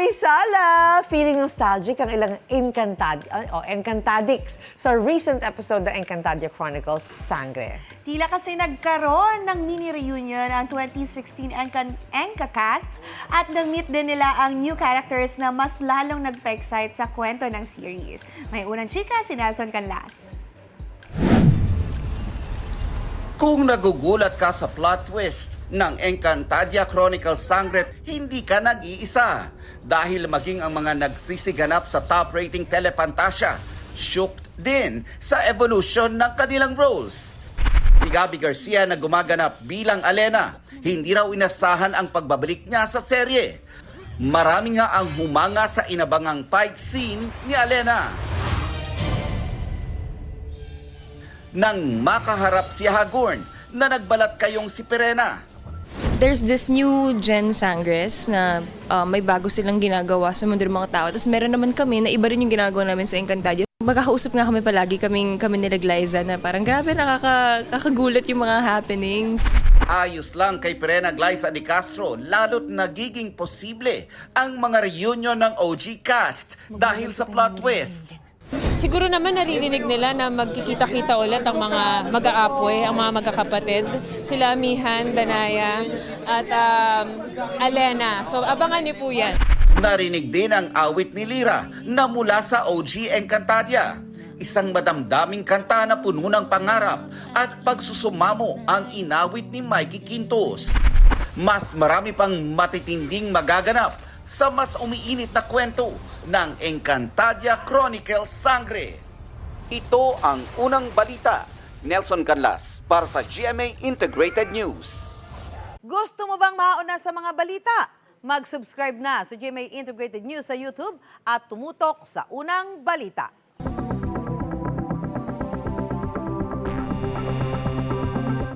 Happy Sala! Feeling nostalgic ang ilang Encantadix sa recent episode ng Encantadia Chronicles, Sangre. Tila kasi nagkaroon ng mini-reunion ang 2016 Enca-cast at na-meet din nila ang new characters na mas lalong nagpa-excite sa kwento ng series. May unang chika si Nelson Canlas. Kung nagugulat ka sa plot twist ng Encantadia Chronicles Sangre, hindi ka nag-iisa. Dahil maging ang mga nagsisiganap sa top rating Telefantasia, shocked din sa evolution ng kanilang roles. Si Gabby Garcia na gumaganap bilang Alena, hindi raw inasahan ang pagbabalik niya sa serye. Marami nga ang humanga sa inabangang fight scene ni Alena. Nang makaharap si Hagorn na nagbalat kayong si Pirena. There's this new Gen Sangres na may bago silang ginagawa sa mundo ng mga tao. Tapos meron naman kami na iba rin yung ginagawa namin sa Encantadia. Magkakausap nga kami palagi kami nila Glyza na parang grabe nakakagulat yung mga happenings. Ayos lang kay Pirena Glyza de Castro, lalo't nagiging posible ang mga reunion ng OG cast dahil sa plot twists. Siguro naman naririnig nila na magkikita-kita ulit ang mga mag-aapoy, ang mga magkakapatid. Sila Mihan, Danaya, at Alena. So abangan niyo po yan. Narinig din ang awit ni Lyra na mula sa OG Encantadia. Isang madamdaming kanta na puno ng pangarap at pagsusumamo ang inawit ni Mikey Quintos. Mas marami pang matitinding magaganap sa mas umiinit na kwento ng Encantadia Chronicles Sangre. Ito ang unang balita. Nelson Canlas para sa GMA Integrated News. Gusto mo bang mauna sa mga balita? Mag-subscribe na sa GMA Integrated News sa YouTube at tumutok sa unang balita.